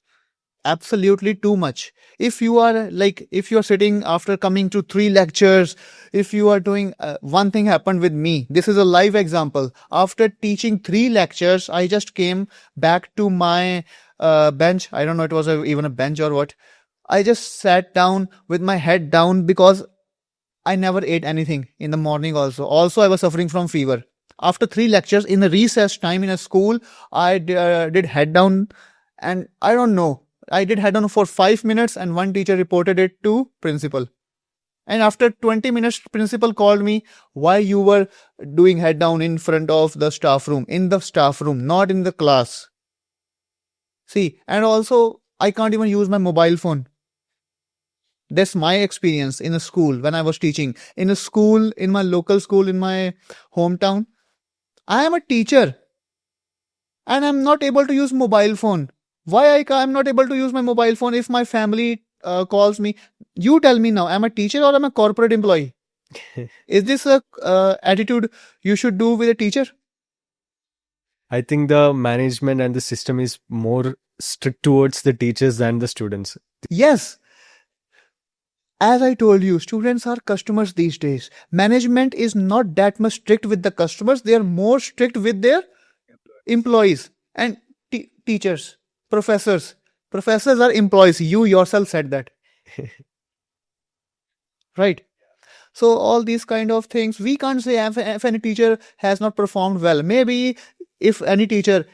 Absolutely too much. If you are sitting after coming to 3 lectures, if you are doing one thing happened with me. This is a live example. After teaching 3 lectures, I just came back to my bench. I don't know, it was even a bench or what. I just sat down with my head down because I never ate anything in the morning also. Also, I was suffering from fever. After 3 lectures in the recess time in a school, I did head down, and I don't know. I did head down for 5 minutes, and one teacher reported it to principal. And after 20 minutes, principal called me, why you were doing head down in front of the staff room, not in the class. See, and also I can't even use my mobile phone. That's my experience in a school when I was teaching. In a school, in my local school, in my hometown, I am a teacher and I'm not able to use mobile phone. Why I'm not able to use my mobile phone if my family calls me? You tell me now, I'm a teacher or I'm a corporate employee? Is this a attitude you should do with a teacher? I think the management and the system is more strict towards the teachers than the students. Yes. As I told you, students are customers these days. Management is not that much strict with the customers. They are more strict with their employees and teachers, professors. Professors are employees. You yourself said that. Right. So all these kind of things, we can't say if any teacher has not performed well. Maybe if any teacher,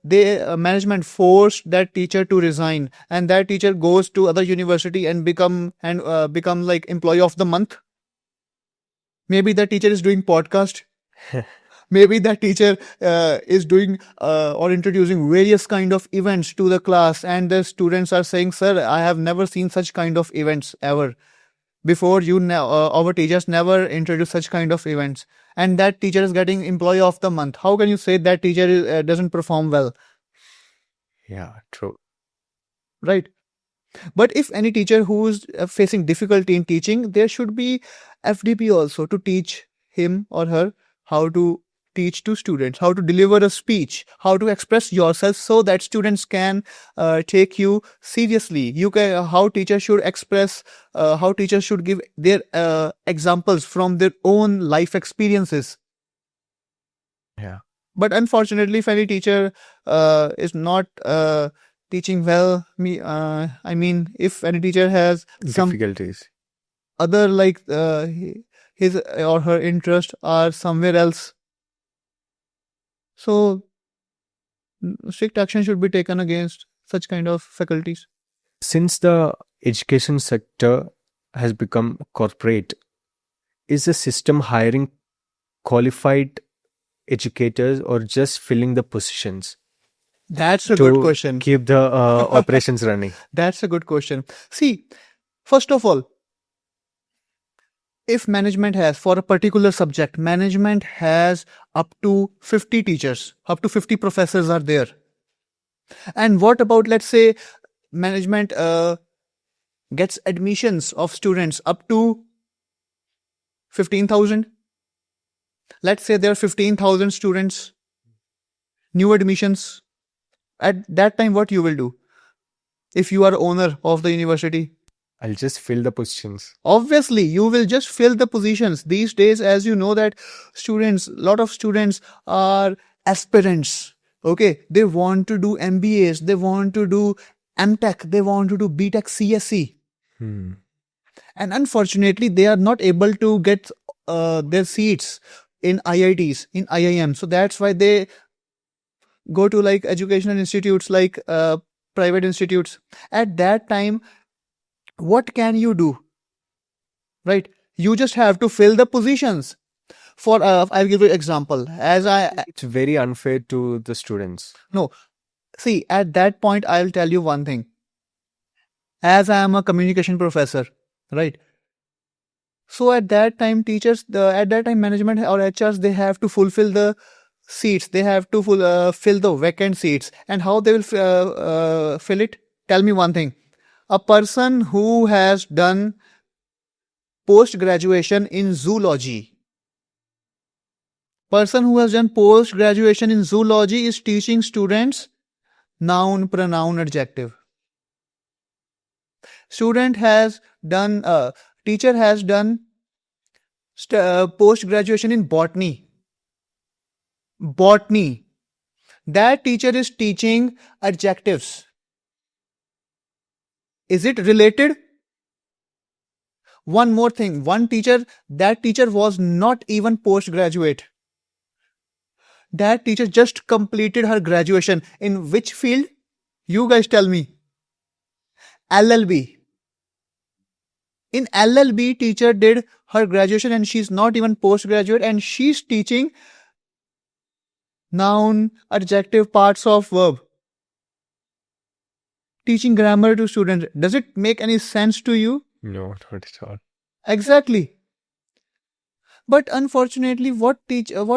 management forced that teacher to resign, and that teacher goes to other university and become like employee of the month. Maybe that teacher is doing podcast. Maybe that teacher is doing or introducing various kind of events to the class, and the students are saying, "Sir, I have never seen such kind of events ever. Before our teachers never introduced such kind of events." And that teacher is getting employee of the month. How can you say that teacher doesn't perform well? Yeah, true. Right. But if any teacher who is facing difficulty in teaching, there should be FDP also to teach him or her how to teach to students, how to deliver a speech, how to express yourself so that students can take you seriously. How teachers should express, how teachers should give their examples from their own life experiences. Yeah. But unfortunately, if any teacher is not teaching well, if any teacher has some Difficulties. other his or her interest are somewhere else, so strict action should be taken against such kind of faculties. Since the education sector has become corporate, is the system hiring qualified educators or just filling the positions That's a to good question. keep the operations running? That's a good question. See, first of all, if management has, for a particular subject, management has up to 50 teachers, up to 50 professors are there. And what about, let's say, management gets admissions of students up to 15,000. Let's say there are 15,000 students, new admissions. At that time, what you will do? If you are owner of the university, I'll just fill the positions. obviously you will just fill the positions. These days, as you know, that lot of students are aspirants. Okay, they want to do MBAs, they want to do MTech, they want to do BTech CSE. And unfortunately, they are not able to get their seats in IITs, in IIM. So that's why they go to like educational institutes, like private institutes. At that time, what can you do? Right? You just have to fill the positions. For I'll give you an example. It's very unfair to the students. No, see, at that point, I'll tell you one thing. As I am a communication professor, right? So at that time, management or HRs, they have to fulfill the seats. They have to fill the vacant seats. And how they will fill it? Tell me one thing. A person who has done post graduation in zoology, person who has done post graduation in zoology is teaching students noun, pronoun, adjective. Student has done, teacher has done post graduation in botany. Botany. That teacher is teaching adjectives. Is it related? One more thing. That teacher was not even postgraduate. That teacher just completed her graduation. In which field? You guys tell me. LLB. In LLB, teacher did her graduation and she's not even postgraduate and she's teaching noun, adjective, parts of verb. Teaching grammar to students. Does it make any sense to you? No, not at all. Exactly. But unfortunately, what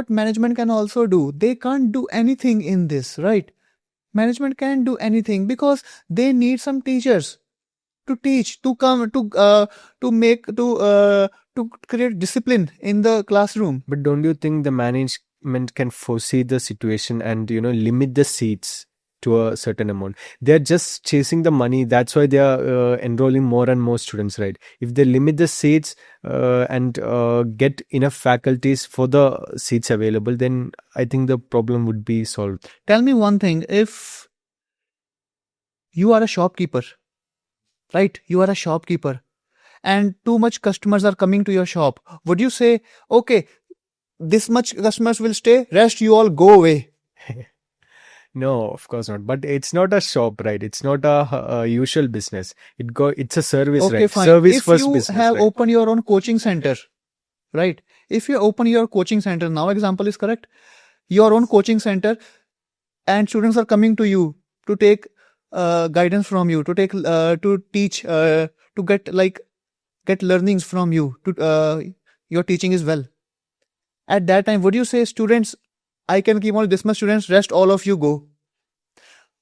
management can also do, they can't do anything in this, right? Management can't do anything because they need some teachers to teach, to come, to create discipline in the classroom. But don't you think the management can foresee the situation and limit the seats to a certain amount? They're just chasing the money. That's why they are enrolling more and more students, right? If they limit the seats and get enough faculties for the seats available, then I think the problem would be solved. Tell me one thing. If you are a shopkeeper, right? You are a shopkeeper and too much customers are coming to your shop. Would you say, okay, this much customers will stay, rest you all go away? No, of course not. But it's not a shop, right? It's not a usual business. It's a service, Okay, right? fine. Service If first you business, have right? opened your own coaching center, right? If you open your coaching center, now example is correct, your own coaching center, and students are coming to you to take guidance from you, to teach, to get learnings from you. Your teaching is well. At that time, would you say, students, I can keep only this much students, rest all of you go?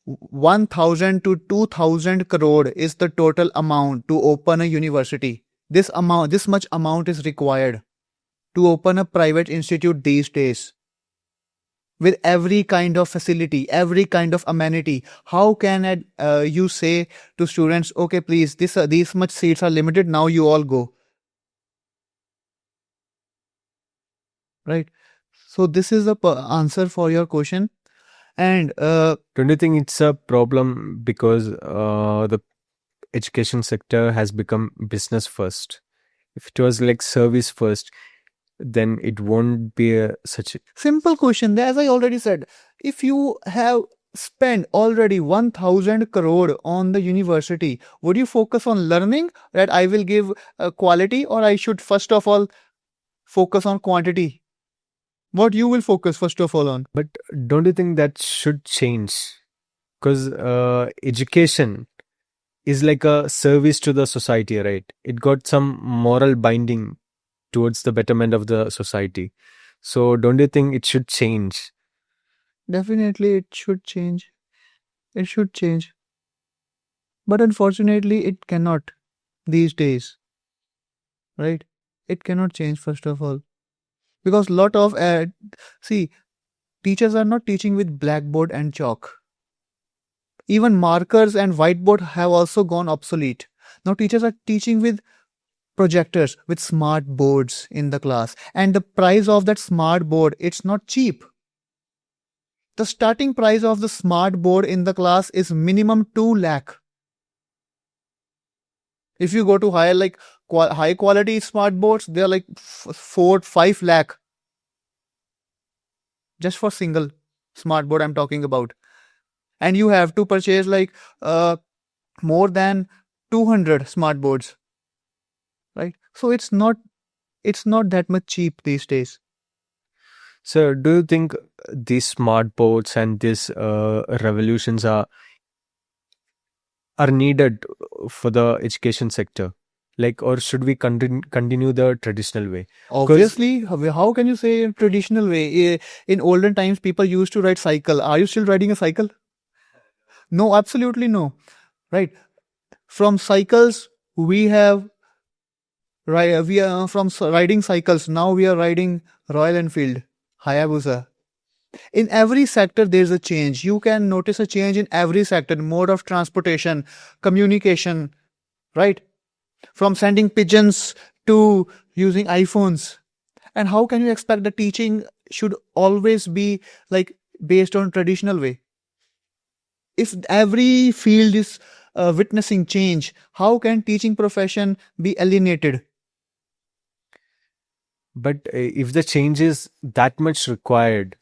1,000 to 2,000 crore is the total amount to open a university. This much amount is required to open a private institute these days. With every kind of facility, every kind of amenity. How can you say to students, okay, please, these much seats are limited, now you all go? Right? So this is the answer for your question. And don't you think it's a problem because the education sector has become business first? If it was like service first, then it won't be such a simple question. As I already said, if you have spent already 1,000 crore on the university, would you focus on learning, that I will give quality, or I should first of all focus on quantity? What you will focus first of all on? But don't you think that should change? Because education is like a service to the society, right? It got some moral binding towards the betterment of the society. So don't you think it should change? Definitely it should change. It should change. But unfortunately it cannot these days. Right? It cannot change first of all. Because lot of teachers are not teaching with blackboard and chalk. Even markers and whiteboard have also gone obsolete. Now teachers are teaching with projectors, with smart boards in the class. And the price of that smart board, it's not cheap. The starting price of the smart board in the class is minimum 2 lakh. If you go to high quality smart boards, they are like 4-5 lakh. Just for single smart board I'm talking about. And you have to purchase more than 200 smart boards. Right? So it's not that much cheap these days. So do you think these smart boards and these revolutions are needed for the education sector? Like, or should we continue the traditional way? Obviously, how can you say in traditional way? In olden times, people used to ride cycle. Are you still riding a cycle? No, absolutely no. Right. From cycles, we have we are from riding cycles. Now we are riding Royal Enfield, Hayabusa. In every sector, there's a change. You can notice a change in every sector: mode of transportation, communication. Right. From sending pigeons to using iPhones. And how can you expect the teaching should always be like based on traditional way? If every field is witnessing change, how can teaching profession be alienated? But if the change is that much required,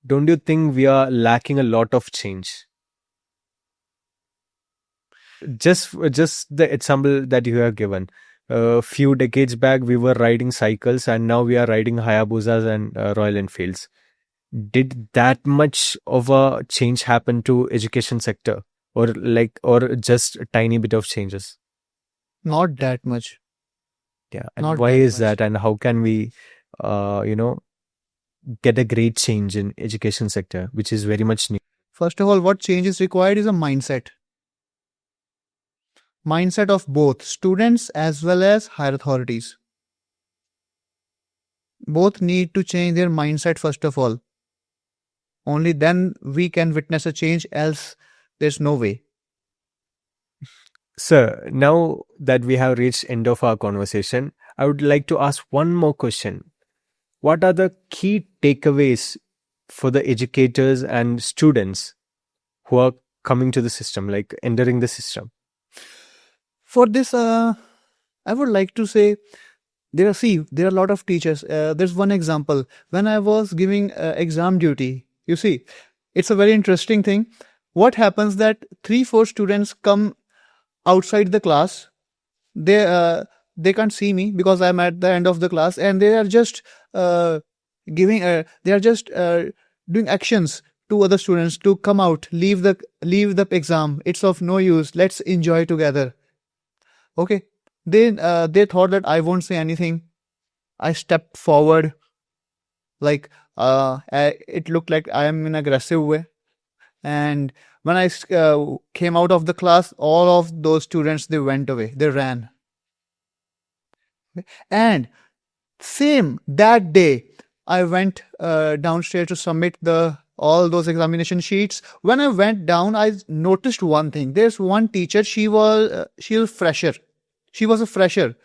don't you think we are lacking a lot of change? Just the example that you have given. A few decades back, we were riding cycles, and now we are riding Hayabusas and Royal Enfields. Did that much of a change happen to education sector, or just a tiny bit of changes? Not that much. Yeah, and Not why that is much. that, and how can we, you know, get a great change in education sector, which is very much new? First of all, what change is required is a mindset. Mindset of both students as well as higher authorities. Both need to change their mindset first of all. Only then we can witness a change, else there's no way. Sir, now that we have reached end of our conversation, I would like to ask one more question. What are the key takeaways for the educators and students who are coming to the system, like entering the system? For this, I would like to say there are a lot of teachers. There's one example. When I was giving exam duty, you see, it's a very interesting thing. What happens that 3-4 students come outside the class. They can't see me because I'm at the end of the class, and they are just giving. They are just doing actions to other students to come out, leave the exam. It's of no use. Let's enjoy together. Okay. They thought that I won't say anything. I stepped forward, like it looked like I am in aggressive way. And when I came out of the class, all of those students, they went away. They ran. And same that day, I went downstairs to submit all those examination sheets. When I went down, I noticed one thing. There's one teacher. She was fresher. She was a fresher.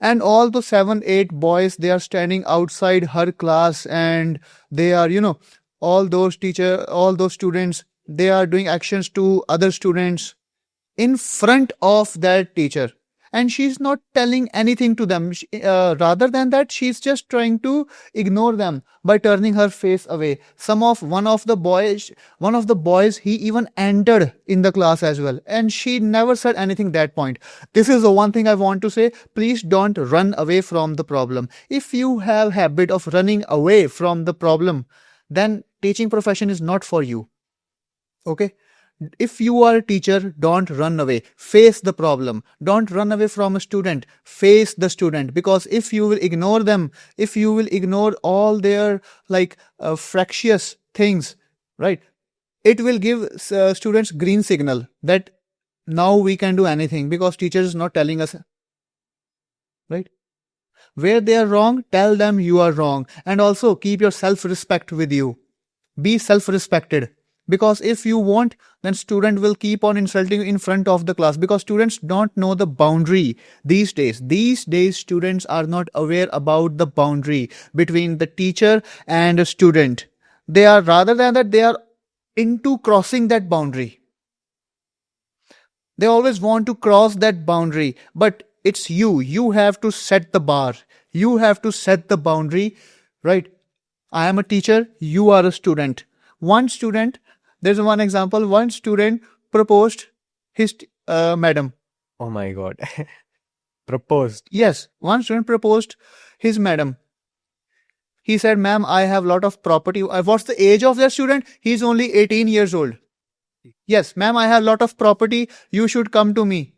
And all the 7-8 boys, they are standing outside her class, and they are, all those students, they are doing actions to other students in front of that teacher. And she's not telling anything to them. Rather than that, she's just trying to ignore them by turning her face away. One of the boys, he even entered in the class as well. And she never said anything that point. This is the one thing I want to say. Please don't run away from the problem. If you have habit of running away from the problem, then teaching profession is not for you. Okay? If you are a teacher, don't run away. Face the problem. Don't run away from a student. Face the student. Because if you will ignore them, if you will ignore all their fractious things, right, it will give students green signal that now we can do anything because teacher is not telling us, right? Where they are wrong, tell them you are wrong. And also keep your self-respect with you. Be self-respected. Because if you won't, then student will keep on insulting you in front of the class, because students don't know the boundary these days. These days, students are not aware about the boundary between the teacher and a student. They are, rather than that, they are into crossing that boundary. They always want to cross that boundary, but it's you. You have to set the bar. You have to set the boundary, right? I am a teacher. You are a student. There's one example. One student proposed his madam. Oh my God. Proposed. Yes, one student proposed his madam. He said, ma'am, I have a lot of property. What's the age of that student? He's only 18 years old. Yes, ma'am, I have a lot of property. You should come to me.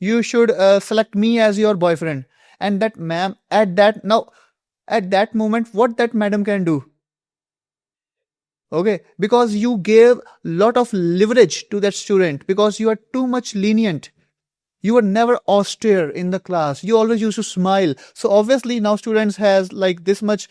you should select me as your boyfriend. And that ma'am, at that moment, what that madam can do? Okay, because you gave lot of leverage to that student, because you are too much lenient. You were never austere in the class. You always used to smile. So obviously now student has this much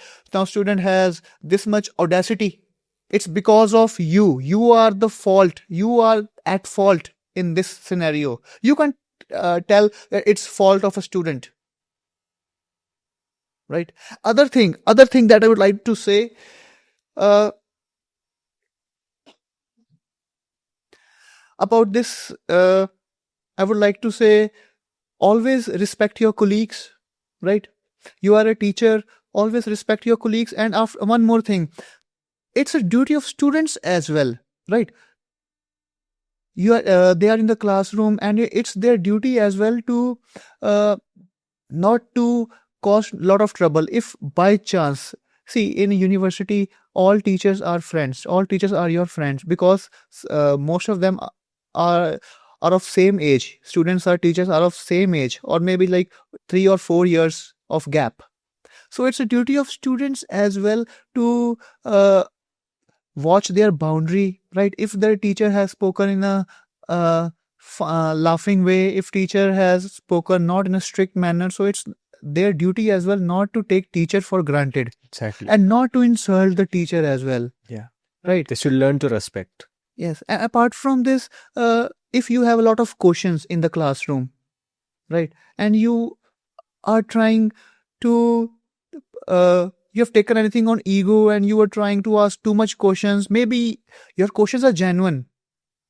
audacity. It's because of you. You are the fault. You are at fault in this scenario. You can't tell that it's fault of a student. Right? Other thing that I would like to say, uh, about this, I would like to say, always respect your colleagues, right? You are a teacher, always respect your colleagues. And after, one more thing, it's a duty of students as well, right? They are in the classroom, and it's their duty as well to not to cause lot of trouble. If by chance, see, in a university, all teachers are friends, all teachers are your friends, because most of them are of same age. Students or teachers are of same age, or maybe like 3 or 4 years of gap. So it's a duty of students as well to watch their boundary, right? If the teacher has spoken in a laughing way, if teacher has spoken not in a strict manner, so it's their duty as well not to take teacher for granted, Exactly. and not to insult the teacher as well. Yeah. Right. They should learn to respect. Yes. Apart from this, if you have a lot of questions in the classroom, right, and you are trying to you have taken anything on ego, and you are trying to ask too much questions, maybe your questions are genuine,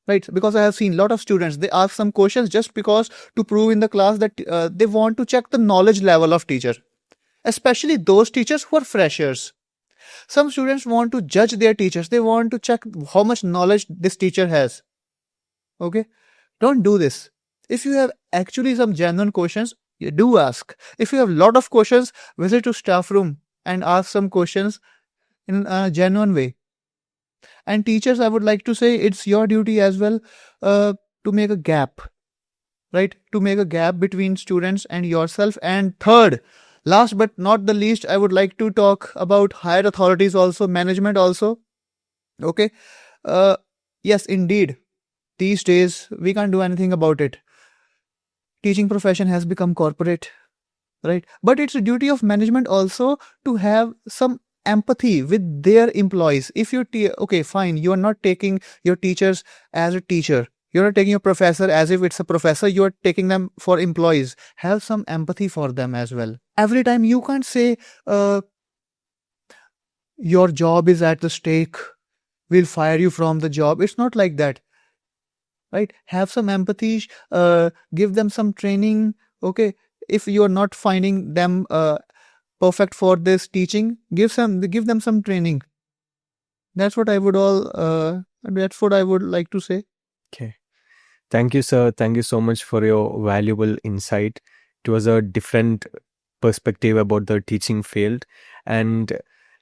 right? Because I have seen a lot of students, they ask some questions just because to prove in the class that they want to check the knowledge level of teacher, especially those teachers who are freshers. Some students want to judge their teachers, they want to check how much knowledge this teacher has. Okay, don't do this. If you have actually some genuine questions, you do ask. If you have a lot of questions, visit to staff room and ask some questions in a genuine way. And teachers, I would like to say, it's your duty as well to make a gap, right? To make a gap between students and yourself. And third, last but not the least, I would like to talk about higher authorities also, management also. Okay. Yes, indeed. These days, we can't do anything about it. Teaching profession has become corporate, right? But it's a duty of management also to have some empathy with their employees. If you okay, fine, you are not taking your teachers as a teacher, you're not taking your professor as if it's a professor, you're taking them for employees. Have some empathy for them as well. Every time you can't say your job is at the stake, we'll fire you from the job. It's not like that, right? Have some empathy, give them some training. Okay, if you are not finding them perfect for this teaching, give them some training. That's what I would like to say. Okay. Thank you, sir. Thank you so much for your valuable insight. It was a different perspective about the teaching field. And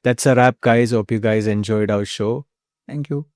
that's a wrap, guys. Hope you guys enjoyed our show. Thank you.